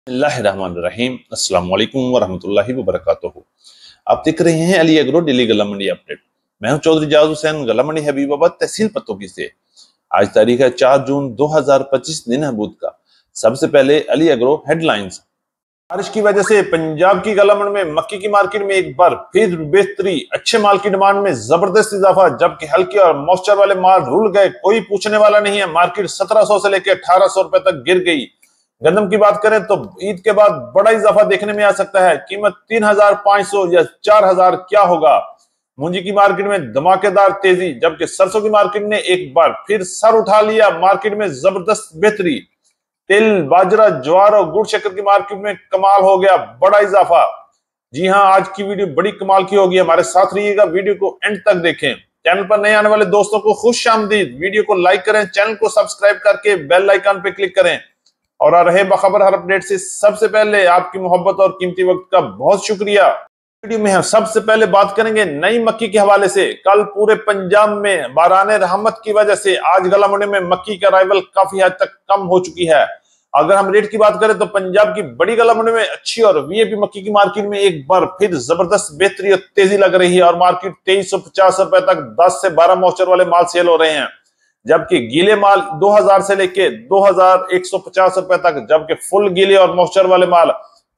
बिस्मिल्लाहिर्रहमानिर्रहीम। अस्सलाम वालेकुम वरहमतुल्लाहि वबरकातुहू। आप देख रहे हैं अली एग्रो डेली गला मंडी अपडेट। मैं हूं चौधरी जाज हुसैन, गला मंडी हबीबाबाद, तहसील पत्तोगी से। आज तारीख है 4 जून 2025, दिन है बुध का। सबसे पहले अली एग्रो हेडलाइंस। बारिश की वजह से पंजाब की गला मंडी में मक्की की मार्केट में एक बार फिर बेहतरी, अच्छे माल की डिमांड में जबरदस्त इजाफा, जबकि हल्के और मॉइस्चर वाले माल रुल गए, कोई पूछने वाला नहीं है। मार्केट 1700 से लेकर 1800 रुपए तक गिर गई। गंदम की बात करें तो ईद के बाद बड़ा इजाफा देखने में आ सकता है। कीमत 3500 या 4000 क्या होगा। मूंजी की मार्केट में धमाकेदार तेजी, जबकि सरसों की मार्केट ने एक बार फिर सर उठा लिया। मार्केट में जबरदस्त बेहतरी। तिल, बाजरा, ज्वार और गुड़ शक्कर की मार्केट में कमाल हो गया, बड़ा इजाफा। जी हां, आज की वीडियो बड़ी कमाल की होगी। हमारे साथ रहिएगा, वीडियो को एंड तक देखें। चैनल पर नए आने वाले दोस्तों को खुश आमदीद। वीडियो को लाइक करें, चैनल को सब्सक्राइब करके बेल आइकन पे क्लिक करें और आ रहे बखबर हर अपडेट से सबसे पहले। आपकी मोहब्बत और कीमती वक्त का बहुत शुक्रिया। वीडियो में हम सबसे पहले बात करेंगे नई मक्की के हवाले से। कल पूरे पंजाब में बाराने रहमत की वजह से आज गला मंडी में मक्की का अराइवल काफी हद तक कम हो चुकी है। अगर हम रेट की बात करें तो पंजाब की बड़ी गला मंडी में अच्छी और वीआईपी मक्की की मार्केट में एक बार फिर जबरदस्त बेहतरी और तेजी लग रही है और मार्केट 2350 रुपए तक 10 से 12 मॉइस्चर वाले माल सेल हो रहे हैं, जबकि गीले माल 2000 से लेके 2150 रुपए तक, जबकि फुल गीले और मॉइस्चर वाले माल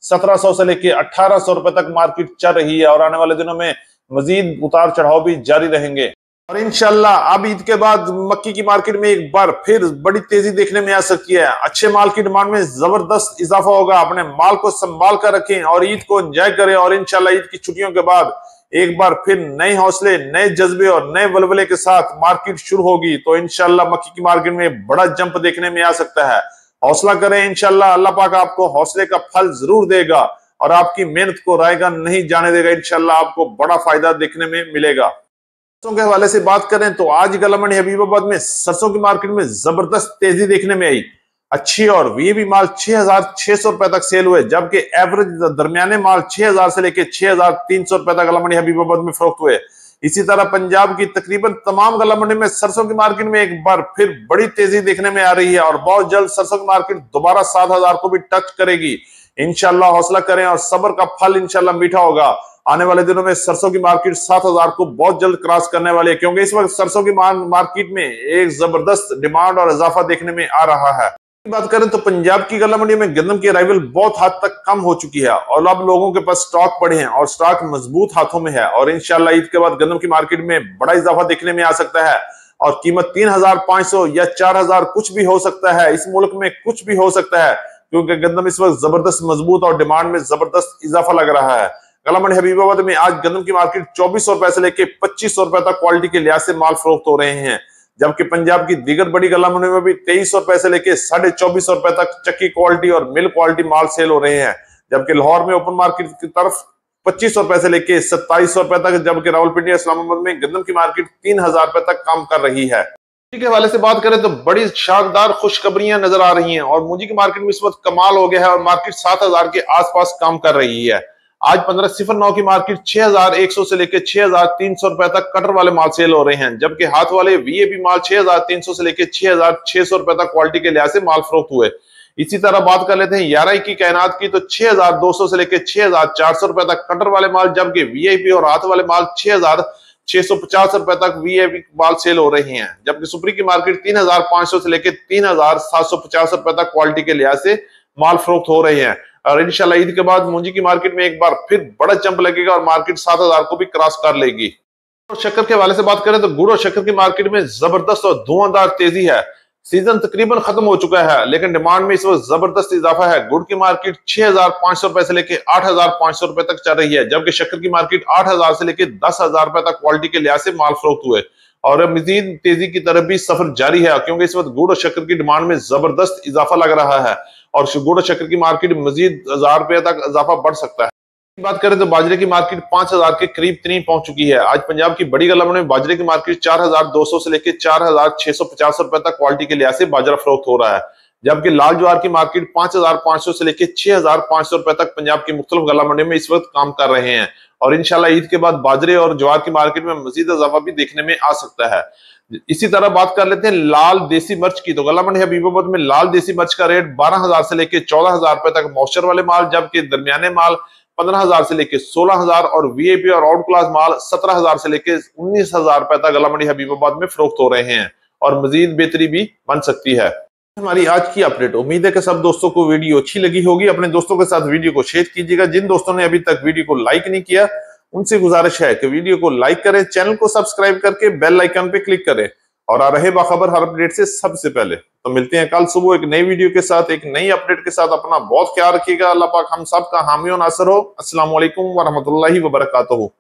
1700 से लेके 1800 रुपए तक मार्केट चल रही है। और आने वाले दिनों में मजीद उतार चढ़ाव भी जारी रहेंगे और इंशाल्लाह अब ईद के बाद मक्की की मार्केट में एक बार फिर बड़ी तेजी देखने में आ सकती है। अच्छे माल की डिमांड में जबरदस्त इजाफा होगा। अपने माल को संभाल कर रखें और ईद को एंजॉय करें। और इंशाल्लाह ईद की छुट्टियों के बाद एक बार फिर नए हौसले, नए जज्बे और नए वलवले के साथ मार्केट शुरू होगी, तो इंशाल्लाह मक्की की मार्केट में बड़ा जंप देखने में आ सकता है। हौसला करें, इंशाल्लाह अल्लाह पाक आपको हौसले का फल जरूर देगा और आपकी मेहनत को रायगा नहीं जाने देगा। इंशाल्लाह आपको बड़ा फायदा देखने में मिलेगा। सरसों के हवाले से बात करें तो आज गला मंडी हबीबाबाद में सरसों की मार्केट में जबरदस्त तेजी देखने में आई। अच्छी और वीआईपी माल 6600 रुपए तक सेल हुए, जबकि एवरेज दरमियाने माल 6000 से लेके 6300 रुपए तक गला मंडी हबीबाबाद में फरोख्त हुए। इसी तरह पंजाब की तकरीबन तमाम गला मंडी में सरसों की मार्केट में एक बार फिर बड़ी तेजी देखने में आ रही है और बहुत जल्द सरसों की मार्केट दोबारा 7000 को भी टच करेगी। इंशाल्लाह हौसला करें और सब्र का फल इंशाल्लाह मीठा होगा। आने वाले दिनों में सरसों की मार्केट 7000 को बहुत जल्द क्रॉस करने वाली है, क्योंकि इस वक्त सरसों की मार्केट में एक जबरदस्त डिमांड और इजाफा देखने में आ रहा है। बात करें तो पंजाब की गला मंडी में गंदम की अराइवल बहुत हद तक कम हो चुकी है और अब लोगों के पास स्टॉक पड़े हैं और स्टॉक मजबूत हाथों में है। और इंशाल्लाह ईद के बाद गंदम की मार्केट में बड़ा इजाफा देखने में आ सकता है और कीमत 3500 या 4000 कुछ भी हो सकता है। इस मुल्क में कुछ भी हो सकता है, क्योंकि गंदम इस वक्त जबरदस्त मजबूत और डिमांड में जबरदस्त इजाफा लग रहा है। गला मंडी हबीबाबाद में आज गंदम की मार्केट 2400 रुपए से लेकर 2500 रुपए तक क्वालिटी के लिहाज से माल फरोख्त हो रहे हैं, जबकि पंजाब की दीगर बड़ी गला मंडी में भी 2300 रुपए से लेकर 2450 रुपए तक चक्की क्वालिटी और मिल क्वालिटी माल सेल हो रहे हैं, जबकि लाहौर में ओपन मार्केट की तरफ 2500 रुपए से लेकर 2700 रुपए तक, जबकि रावलपिंडी इस्लामाबाद में गंदम की मार्केट 3000 रुपए तक काम कर रही है। के हवाले से बात करें तो बड़ी शानदार खुशखबरियां नजर आ रही हैं और मूंजी की मार्केट में इस वक्त कमाल हो गया है और मार्केट 7000 के आसपास काम कर रही है। आज 1509 की मार्केट 6100 से लेकर 6300 रुपए तक कटर वाले माल सेल हो रहे हैं, जबकि हाथ वाले वीआईपी माल 6300 से लेकर 6600 रुपए तक क्वालिटी के लिहाज से माल फरोख्त हुए। इसी तरह बात कर लेते हैं 11 की कायनात की, तो 6200 से लेकर 6400 रुपए तक कटर वाले माल, जबकि वीआईपी और हाथ वाले माल 6650 रुपए तक वीआईपी माल सेल हो रहे हैं, जबकि सुपरी की मार्केट 3500 से लेकर 3750 रुपए तक क्वालिटी के लिहाज से माल फरोख्त हो रहे हैं। और इंशाल्लाह ईद के बाद मूंजी की मार्केट में एक बार फिर बड़ा जंप लगेगा और मार्केट 7000 को भी क्रॉस कर लेगी। और शक्कर के हवाले से बात करें तो गुड़ और शक्कर की मार्केट में जबरदस्त और धुआंधार तेजी है। सीजन तकरीबन खत्म हो चुका है, लेकिन डिमांड में इस वक्त जबरदस्त इजाफा है। गुड़ की मार्केट 6500 रुपए से लेकर 8500 रुपए तक चल रही है, जबकि शक्कर की मार्केट 8000 से लेकर 10000 रुपए तक क्वालिटी के लिहाज से माल फरोख्त हुए और मजीद तेजी की तरफ भी सफर जारी है, क्योंकि इस वक्त गुड़ और शक्कर की डिमांड में जबरदस्त इजाफा लग रहा है और गुड़ और शक्कर की मार्केट मजीद 1000 रुपए तक इजाफा बढ़ सकता है। बात करें तो बाजरे की मार्केट 5000 के करीब तरीन पहुंच चुकी है। आज पंजाब की बड़ी गला मंडी में बाजरे की मार्केट 4200 से लेकर 4650 रुपए तक क्वालिटी के लिहाज से बाजरा फरोख्त हो रहा है, जबकि लाल ज्वार की मार्केट 5,500 से लेकर 6,500 रुपए तक पंजाब की मुख्तलिफ गला मंडियों में इस वक्त काम कर रहे हैं। और इंशाल्लाह ईद के बाद बाजरे और ज्वार की मार्केट में मजीद इजाफा भी देखने में आ सकता है। इसी तरह बात कर लेते हैं लाल देसी मिर्च की। तो गला मंडी हबीबाबाद में लाल देसी मिर्च का रेट 12,000 से लेकर 14,000 रुपए तक मॉइस्चर वाले माल, जबकि दरमियाने माल 15,000 से लेकर 16,000 और वीआईपी और आउट क्लास माल 17,000 से लेकर 19,000 रुपए तक गला मंडी हबीबाबाद में फरोख्त हो रहे हैं और मजीद बेहतरी भी बन सकती है। हमारी आज की अपडेट। उम्मीद है कि सब दोस्तों को वीडियो अच्छी लगी होगी। अपने दोस्तों के साथ वीडियो को शेयर कीजिएगा। जिन दोस्तों ने अभी तक वीडियो को लाइक नहीं किया उनसे गुजारिश है कि वीडियो को लाइक करें, चैनल को सब्सक्राइब करके बेल आइकन पे क्लिक करें और आ रहे बाखबर हर अपडेट से सबसे पहले। तो मिलते हैं कल सुबह एक नई वीडियो के साथ, एक नई अपडेट के साथ। अपना बहुत ख्याल रखिएगा। अल्लाह पाक हम सब का हामी और नासर हो। अस्सलाम वालेकुम व रहमतुल्लाहि व बरकातहू।